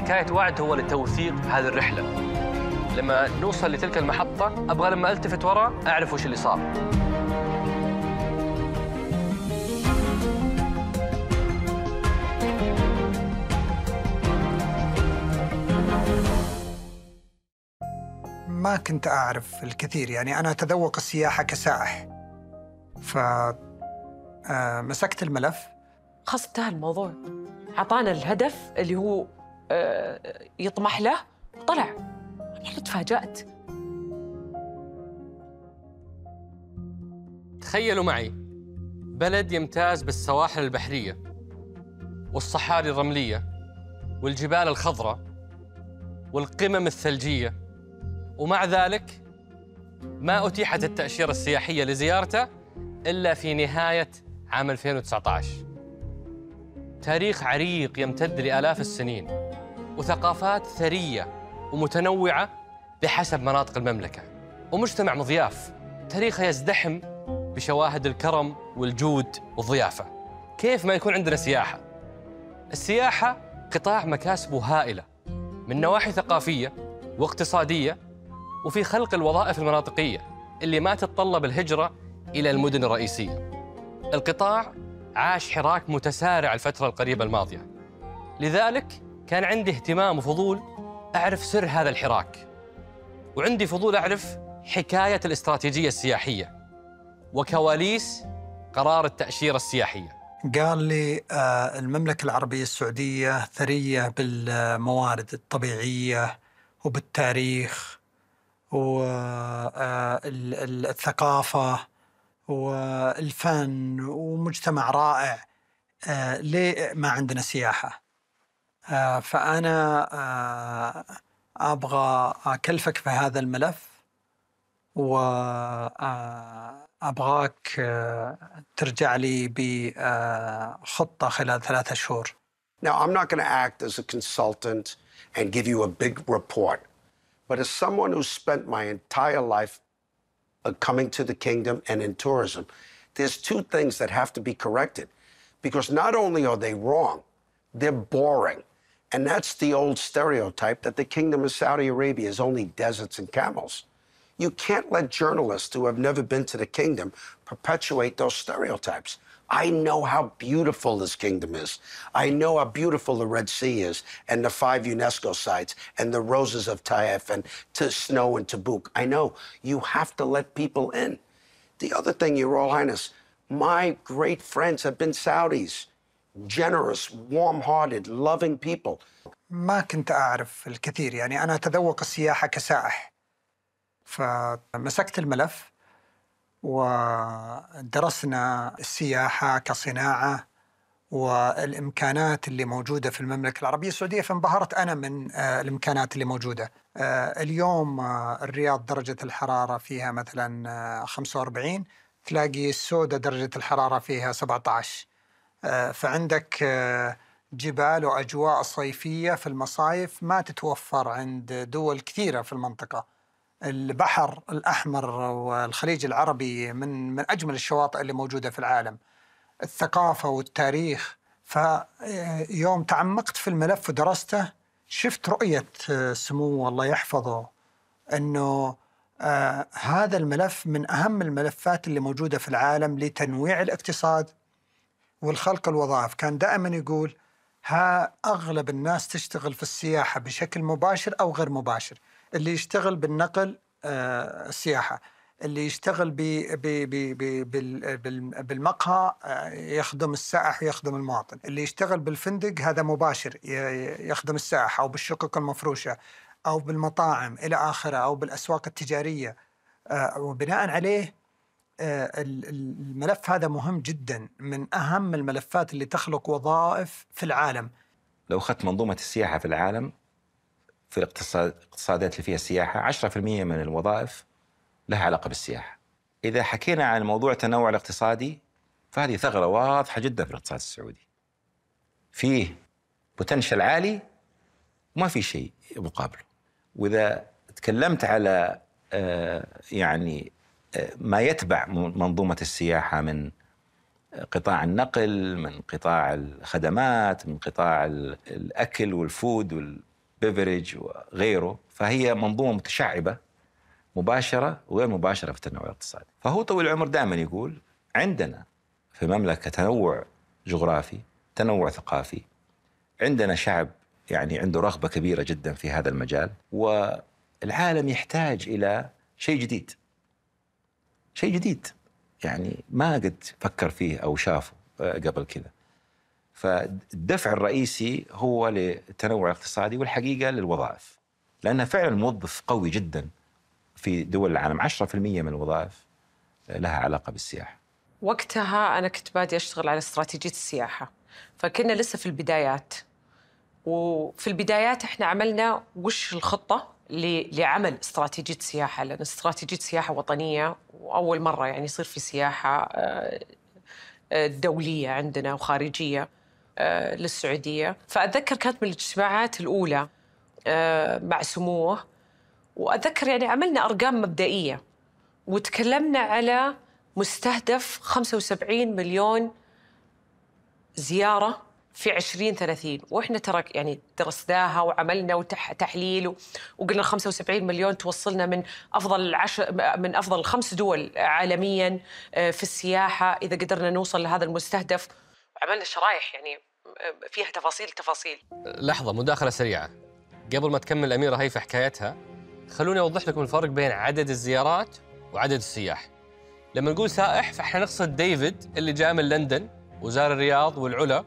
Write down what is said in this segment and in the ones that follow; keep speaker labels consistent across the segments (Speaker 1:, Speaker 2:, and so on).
Speaker 1: حكاية وعد هو لتوثيق هذه الرحلة. لما نوصل لتلك المحطة أبغى لما ألتفت وراء أعرف وش اللي صار.
Speaker 2: ما كنت أعرف الكثير، يعني أنا أتذوق السياحة كسائح، فمسكت الملف،
Speaker 3: خلاص انتهى الموضوع. أعطانا الهدف اللي هو يطمح له وطلع. أنا تفاجأت.
Speaker 1: تخيلوا معي بلد يمتاز بالسواحل البحرية والصحاري الرملية والجبال الخضراء والقمم الثلجية، ومع ذلك ما أتيحت التأشيرة السياحية لزيارته إلا في نهاية عام 2019. تاريخ عريق يمتد لآلاف السنين، وثقافات ثرية ومتنوعة بحسب مناطق المملكة، ومجتمع مضياف تاريخه يزدحم بشواهد الكرم والجود والضيافة. كيف ما يكون عندنا سياحة؟ السياحة قطاع مكاسبه هائلة من نواحي ثقافية واقتصادية، وفي خلق الوظائف المناطقية اللي ما تتطلب الهجرة إلى المدن الرئيسية. القطاع عاش حراك متسارع الفترة القريبة الماضية، لذلك كان عندي اهتمام وفضول أعرف سر هذا الحراك، وعندي فضول أعرف حكاية الاستراتيجية السياحية وكواليس قرار التأشيرة السياحية.
Speaker 2: قال لي المملكة العربية السعودية ثرية بالموارد الطبيعية وبالتاريخ والثقافة والفن ومجتمع رائع. ليه ما عندنا سياحة؟ فأنا أبغى أكلفك في هذا الملف، وأبغاك ترجع لي بخطة خلال 3 شهور.
Speaker 4: Now, I'm not going to act as a consultant and give you a big report, but as someone who spent my entire life coming to the kingdom and in tourism, there's 2 things that have to be corrected, because not only are they wrong, they're boring. And that's the old stereotype that the Kingdom of Saudi Arabia is only deserts and camels. You can't let journalists who have never been to the kingdom perpetuate those stereotypes. I know how beautiful this kingdom is. I know how beautiful the Red Sea is, and the 5 UNESCO sites, and the roses of Taif, and to Snow and Tabuk. I know. You have to let people in. The other thing, Your Royal Highness, my great friends have been Saudis. Generous, warm-hearted, loving people.
Speaker 2: ما كنت أعرف الكثير، يعني أنا أتذوق السياحة كسائح. فمسكت الملف ودرسنا السياحة كصناعة والإمكانات اللي موجودة في المملكة العربية السعودية، فانبهرت أنا من الإمكانات اللي موجودة. اليوم الرياض درجة الحرارة فيها مثلا 45، تلاقي السودة درجة الحرارة فيها 17. فعندك جبال وأجواء صيفية في المصايف ما تتوفر عند دول كثيرة في المنطقة. البحر الأحمر والخليج العربي من أجمل الشواطئ اللي موجودة في العالم. الثقافة والتاريخ. فيوم تعمقت في الملف ودرسته شفت رؤية سموه الله يحفظه، أنه هذا الملف من أهم الملفات اللي موجودة في العالم لتنويع الاقتصاد والخلق الوظائف. كان دائما يقول أغلب الناس تشتغل في السياحة بشكل مباشر أو غير مباشر. اللي يشتغل بالنقل السياحة، اللي يشتغل بالمقهى يخدم السائح ويخدم المواطن، اللي يشتغل بالفندق هذا مباشر يخدم السائح، أو بالشقق المفروشة أو بالمطاعم إلى آخره، أو بالأسواق التجارية. وبناء عليه الملف هذا مهم جدا، من أهم الملفات اللي تخلق وظائف في العالم.
Speaker 5: لو أخذت منظومة السياحة في العالم، في الاقتصادات اللي فيها السياحة 10% من الوظائف لها علاقة بالسياحة. إذا حكينا عن موضوع التنوع الاقتصادي، فهذه ثغرة واضحة جدا في الاقتصاد السعودي. فيه بوتنشل عالي وما في شيء مقابله. وإذا تكلمت على يعني ما يتبع منظومة السياحة من قطاع النقل، من قطاع الخدمات، من قطاع الأكل والفود بيفرج وغيره، فهي منظومة متشعبة مباشرة وغير مباشرة في التنوع الاقتصادي. فهو طويل العمر دائما يقول عندنا في المملكة تنوع جغرافي، تنوع ثقافي، عندنا شعب يعني عنده رغبة كبيرة جدا في هذا المجال، والعالم يحتاج إلى شيء جديد، شيء جديد يعني ما قد فكر فيه أو شافه قبل كذا. فالدفع الرئيسي هو للتنوع الاقتصادي والحقيقة للوظائف، لأنها فعلا موظف قوي جدا في دول العالم. 10% من الوظائف لها علاقة بالسياحة.
Speaker 3: وقتها أنا كنت بادي أشتغل على استراتيجية السياحة، فكنا لسه في البدايات. وفي البدايات إحنا عملنا وش الخطة لعمل استراتيجية سياحة، لأن استراتيجية سياحة وطنية وأول مرة يعني يصير في سياحة دولية عندنا وخارجية للسعودية. فأتذكر كانت من الاجتماعات الأولى مع سموه، وأتذكر يعني عملنا أرقام مبدئية وتكلمنا على مستهدف 75 مليون زيارة في 2030. وإحنا ترى يعني درسناها وعملنا تحليل وقلنا 75 مليون توصلنا من أفضل 5 دول عالمياً في السياحة إذا قدرنا نوصل لهذا المستهدف. وعملنا شرايح يعني فيها تفاصيل.
Speaker 1: لحظة، مداخلة سريعة قبل ما تكمل الأميرة هيفا حكايتها. خلوني أوضح لكم الفرق بين عدد الزيارات وعدد السياح. لما نقول سائح فإحنا نقصد ديفيد اللي جاء من لندن وزار الرياض والعلا،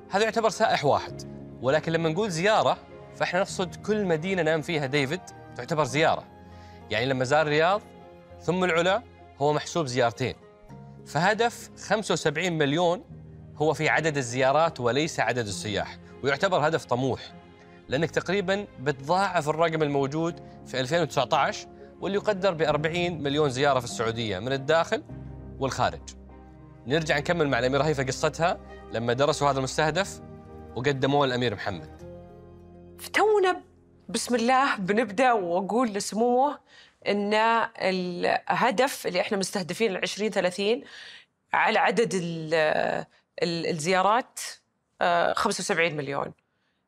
Speaker 1: هذا يعتبر سائح واحد. ولكن لما نقول زيارة فإحنا نقصد كل مدينة نام فيها ديفيد تعتبر زيارة. يعني لما زار الرياض ثم العلا هو محسوب زيارتين. فهدف 75 مليون هو في عدد الزيارات وليس عدد السياح، ويعتبر هدف طموح لأنك تقريباً بتضاعف الرقم الموجود في 2019 واللي يقدر ب40 مليون زيارة في السعودية من الداخل والخارج. نرجع نكمل مع الأميرة هيفا قصتها لما درسوا هذا المستهدف وقدموه للأمير محمد.
Speaker 3: فتونا بسم الله بنبدأ، وأقول لسموه إن الهدف اللي إحنا مستهدفين 2030 على عدد الزيارات 75 مليون.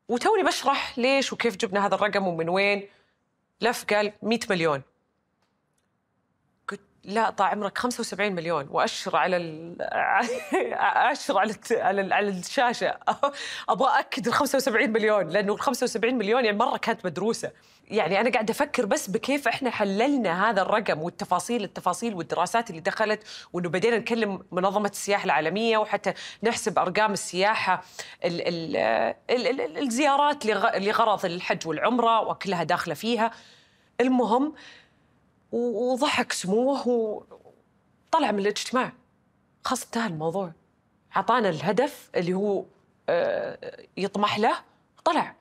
Speaker 3: وتوني بشرح ليش وكيف جبنا هذا الرقم ومن وين. لف قال 100 مليون. قلت لا طال عمرك 75 مليون، وأشر على على الشاشة أبغى أكد ال 75 مليون، لأنه ال 75 مليون يعني مرة كانت مدروسة. يعني أنا قاعدة أفكر بس بكيف إحنا حللنا هذا الرقم والتفاصيل والدراسات اللي دخلت، وإنه بدينا نكلم منظمة السياحة العالمية وحتى نحسب أرقام السياحة الزيارات لغرض الحج والعمرة وكلها داخلة فيها. المهم وضحك سموه وطلع من الاجتماع، خلاص انتهى الموضوع. عطانا الهدف اللي هو يطمح له، طلع.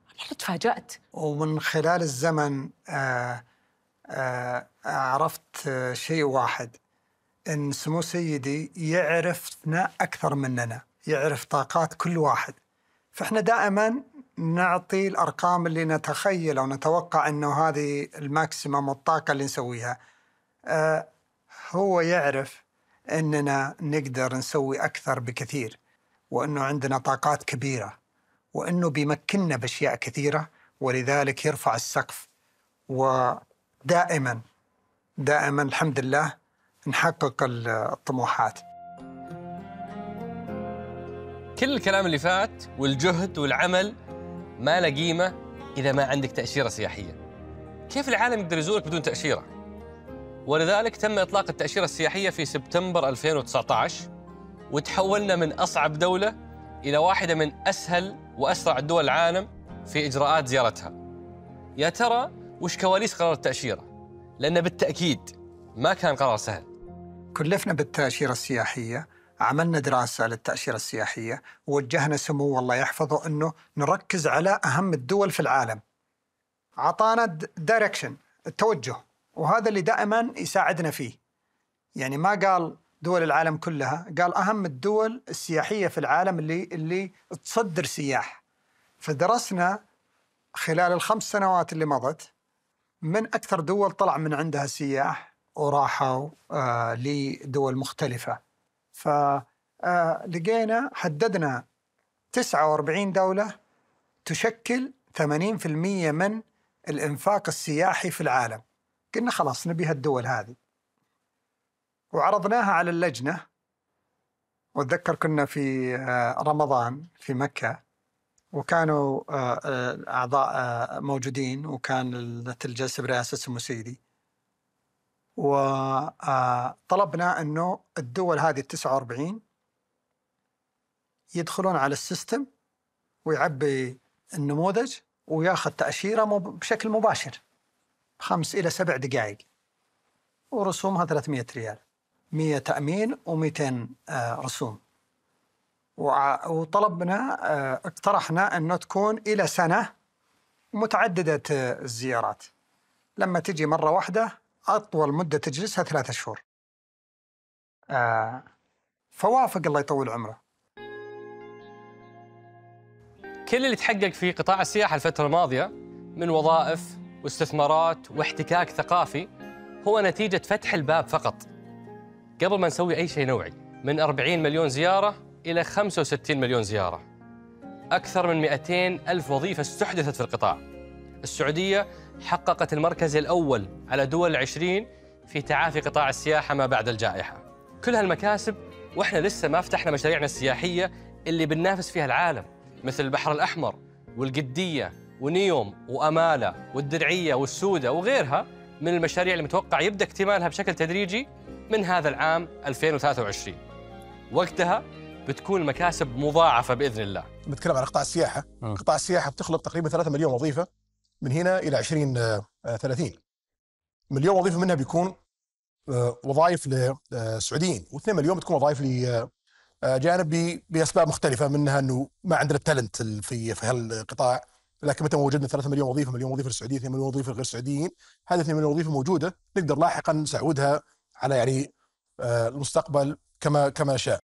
Speaker 3: والله تفاجأت.
Speaker 2: ومن خلال الزمن عرفت شيء واحد، إن سمو سيدي يعرفنا أكثر مننا، يعرف طاقات كل واحد. فإحنا دائما نعطي الأرقام اللي نتخيل أو نتوقع أنه هذه الماكسيمم الطاقة اللي نسويها. هو يعرف أننا نقدر نسوي أكثر بكثير، وأنه عندنا طاقات كبيرة، وأنه بيمكننا بأشياء كثيرة، ولذلك يرفع السقف. ودائما الحمد لله نحقق الطموحات.
Speaker 1: كل الكلام اللي فات والجهد والعمل ما له قيمة إذا ما عندك تأشيرة سياحية. كيف العالم يقدر يزورك بدون تأشيرة؟ ولذلك تم إطلاق التأشيرة السياحية في سبتمبر 2019، وتحولنا من أصعب دولة إلى واحدة من أسهل وأسرع دول العالم في إجراءات زيارتها. يا ترى وش كواليس قرار التأشيرة؟ لأنه بالتأكيد ما كان قرار سهل.
Speaker 2: كلفنا بالتأشيرة السياحية، عملنا دراسة للتأشيرة السياحية، ووجهنا سمو الله يحفظه أنه نركز على أهم الدول في العالم. عطانا دايركشن، التوجه، وهذا اللي دائما يساعدنا فيه. يعني ما قال دول العالم كلها، قال أهم الدول السياحية في العالم اللي تصدر سياح. فدرسنا خلال ال5 سنوات اللي مضت من أكثر دول طلع من عندها سياح وراحوا لدول مختلفة. فلقينا حددنا 49 دولة تشكل 80% من الإنفاق السياحي في العالم. قلنا خلاص نبي هالدول هذه، وعرضناها على اللجنة. وأتذكر كنا في رمضان في مكة، وكانوا أعضاء موجودين، وكان الجلسة برئاسة سمو سيدي، وطلبنا أنه الدول هذه 49 يدخلون على السيستم ويعبي النموذج وياخذ تأشيرة بشكل مباشر 5 إلى 7 دقائق، ورسومها 300 ريال، 100 تأمين و200 رسوم. وطلبنا اقترحنا أنه تكون إلى سنة متعددة الزيارات. لما تجي مرة واحدة أطول مدة تجلسها 3 شهور. فوافق الله يطول عمره.
Speaker 1: كل اللي تحقق في قطاع السياحة الفترة الماضية من وظائف واستثمارات واحتكاك ثقافي هو نتيجة فتح الباب فقط، قبل ما نسوي أي شيء نوعي. من 40 مليون زيارة إلى 65 مليون زيارة، أكثر من 200 ألف وظيفة استحدثت في القطاع. السعودية حققت المركز الأول على دول 20 في تعافي قطاع السياحة ما بعد الجائحة. كل هالمكاسب وإحنا لسه ما فتحنا مشاريعنا السياحية اللي بننافس فيها العالم، مثل البحر الأحمر والقدية ونيوم وأمالة والدرعية والسودة وغيرها من المشاريع اللي متوقع يبدأ اكتمالها بشكل تدريجي من هذا العام 2023. وقتها بتكون المكاسب مضاعفة بإذن الله.
Speaker 6: بتكلم عن قطاع السياحة. قطاع السياحة بتخلق تقريبا 3 مليون وظيفة من هنا إلى 2030. مليون وظيفة منها بيكون وظائف للسعوديين، و2 مليون بتكون وظائف لجانب بأسباب مختلفة، منها أنه ما عندنا التالنت في هالقطاع. لكن متى وجدنا 3 مليون وظيفة، مليون وظيفة للسعوديين، 2 مليون وظيفة لغير السعوديين، هذه 2 مليون وظيفة موجودة نقدر لاحقا نسعودها على المستقبل كما نشاء.